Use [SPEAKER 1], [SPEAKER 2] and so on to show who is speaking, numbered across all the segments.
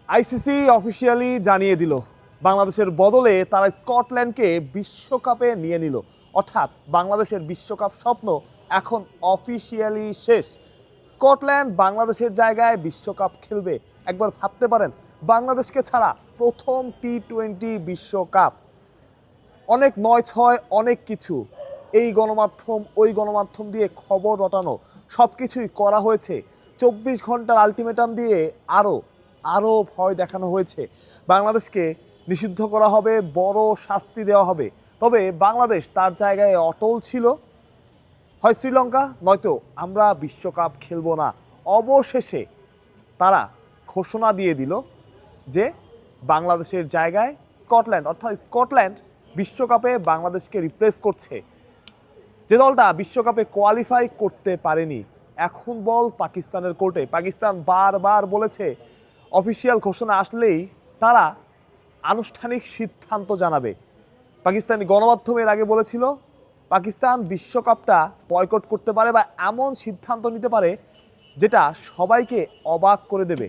[SPEAKER 1] ICC officially জানিয়ে দিল বাংলাদেশের বদলে তারা স্কটল্যান্ডকে বিশ্বকাপে নিয়ে নিল। অর্থাৎ বাংলাদেশের বিশ্বকাপ স্বপ্ন এখন অফিসিয়ালি শেষ। স্কটল্যান্ড বাংলাদেশের জায়গায় বিশ্বকাপ খেলবে। একবার ভাবতে পারেন, বাংলাদেশকে ছাড়া প্রথম টি-20 বিশ্বকাপ। অনেক 9-6 অনেক কিছু, এই গণমাধ্যম ওই গণমাধ্যম দিয়ে খবর রটানো সব কিছুই করা হয়েছে। 24 ঘন্টার আলটিমেটাম দিয়ে আরও ভয় দেখানো হয়েছে। বাংলাদেশকে নিষিদ্ধ করা হবে, বড় শাস্তি দেওয়া হবে। তবে বাংলাদেশ তার জায়গায় অটল ছিল। হয় শ্রীলঙ্কা, নয়তো আমরা বিশ্বকাপ খেলবো না। অবশেষে তারা ঘোষণা দিয়ে দিল যে বাংলাদেশের জায়গায় স্কটল্যান্ড, অর্থাৎ স্কটল্যান্ড বিশ্বকাপে বাংলাদেশকে রিপ্লেস করছে। যে দলটা বিশ্বকাপে কোয়ালিফাই করতে পারেনি, এখন বল পাকিস্তানের কোর্টে। পাকিস্তান বারবার বলেছে অফিসিয়াল ঘোষণা আসলেই তারা আনুষ্ঠানিক সিদ্ধান্ত জানাবে। পাকিস্তানি গণমাধ্যমের আগে বলেছিল পাকিস্তান বিশ্বকাপটা বয়কট করতে পারে বা এমন সিদ্ধান্ত নিতে পারে যেটা সবাইকে অবাক করে দেবে।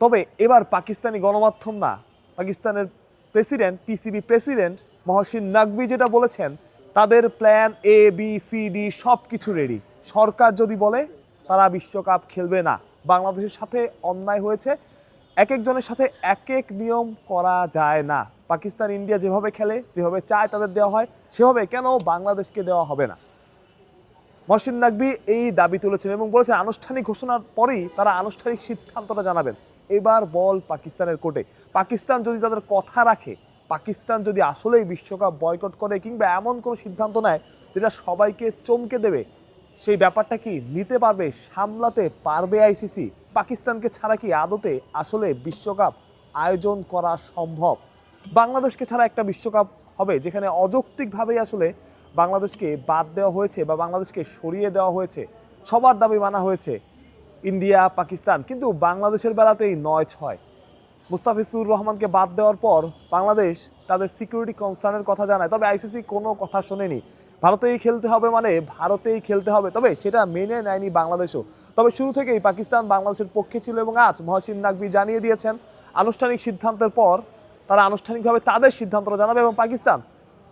[SPEAKER 1] তবে এবার পাকিস্তানি গণমাধ্যম না, পাকিস্তানের president, PCB president Mohsin Naqvi যেটা বলেছেন, তাদের প্ল্যান ABCD সব কিছু রেডি। সরকার যদি বলে তারা বিশ্বকাপ খেলবে না। বাংলাদেশের সাথে অন্যায় হয়েছে, এক একজনের সাথে এক এক নিয়ম করা যায় না। পাকিস্তান ইন্ডিয়া যেভাবে খেলে, যেভাবে চায় তাদের দেওয়া হয়, সেভাবে কেন বাংলাদেশকে দেওয়া হবে না? মহসিন নাকভি এই দাবি তুলেছেন এবং বলেছেন আনুষ্ঠানিক ঘোষণার পরেই তারা আনুষ্ঠানিক সিদ্ধান্তটা জানাবেন। এবার বল পাকিস্তানের কোর্টে। পাকিস্তান যদি তাদের কথা রাখে, পাকিস্তান যদি আসলেই বিশ্বকাপ বয়কট করে কিংবা এমন কোনো সিদ্ধান্ত নেয় যেটা সবাইকে চমকে দেবে, সেই ব্যাপারটা কি নিতে পারবে, সামলাতে পারবে আইসিসি? পাকিস্তানকে ছাড়া কি আদতে আসলে বিশ্বকাপ আয়োজন করা সম্ভব? বাংলাদেশকে ছাড়া একটা বিশ্বকাপ হবে যেখানে অযৌক্তিকভাবেই আসলে বাংলাদেশকে বাদ দেওয়া হয়েছে বা বাংলাদেশকে সরিয়ে দেওয়া হয়েছে। সবার দাবি মানা হয়েছে, ইন্ডিয়া, পাকিস্তান, কিন্তু বাংলাদেশের বেলাতেই 9-6। মুস্তাফিজুর রহমানকে বাদ দেওয়ার পর বাংলাদেশ তাদের সিকিউরিটি কনসার্নের কথা জানায়, তবে আইসিসি কোনো কথা শোনেনি। ভারতেই খেলতে হবে মানে ভারতেই খেলতে হবে, তবে সেটা মেনে নেয়নি বাংলাদেশও। তবে শুরু থেকেই পাকিস্তান বাংলাদেশের পক্ষে ছিল এবং আজ মহসিন নাকভি জানিয়ে দিয়েছেন আনুষ্ঠানিক সিদ্ধান্তের পর তারা আনুষ্ঠানিকভাবে তাদের সিদ্ধান্তটা জানাবে এবং পাকিস্তান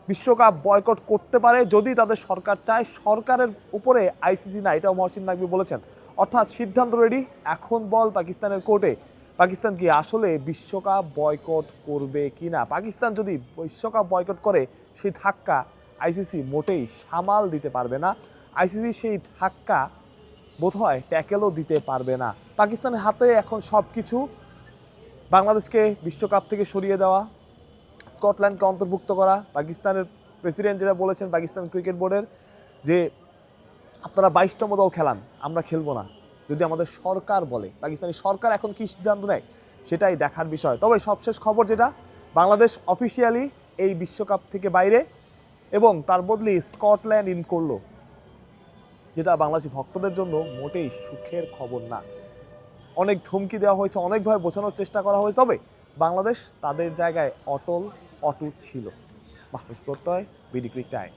[SPEAKER 1] বিশ্বকাপ বয়কট করতে পারে যদি তাদের সরকার চায়। সরকারের উপরে আইসিসি না, এটাও মহসিন নাকভি বলেছেন। অর্থাৎ সিদ্ধান্ত রেডি, এখন বল পাকিস্তানের কোর্টে। পাকিস্তান কি আসলে বিশ্বকাপ বয়কট করবে কি না? পাকিস্তান যদি বিশ্বকাপ বয়কট করে, সেই ধাক্কা আইসিসি মোটেই সামাল দিতে পারবে না। আইসিসি সেই ধাক্কা বোধহয় ট্যাকেলও দিতে পারবে না। পাকিস্তানের হাতে এখন সব কিছু। বাংলাদেশকে বিশ্বকাপ থেকে সরিয়ে দেওয়া, স্কটল্যান্ডকে অন্তর্ভুক্ত করা। পাকিস্তানের প্রেসিডেন্ট যেটা বলেছেন পাকিস্তান ক্রিকেট বোর্ডের, যে আপনারা 22তম দল খেলান, আমরা খেলবো না যদি আমাদের সরকার বলে। পাকিস্তানি সরকার এখন কি সিদ্ধান্ত নেয় সেটাই দেখার বিষয়। তবে সবশেষ খবর যেটা, বাংলাদেশ অফিসিয়ালি এই বিশ্বকাপ থেকে বাইরে এবং তার বদলে স্কটল্যান্ড ইন করলো, যেটা বাংলাদেশি ভক্তদের জন্য মোটেই সুখের খবর না। অনেক ধমকি দেওয়া হয়েছে, অনেকভাবে বোঝানোর চেষ্টা করা হয়েছে, তবে বাংলাদেশ তাদের জায়গায় অটল অটুট ছিল। মাহফুজ প্রত্যয়, বিডি ক্রিক টাইম।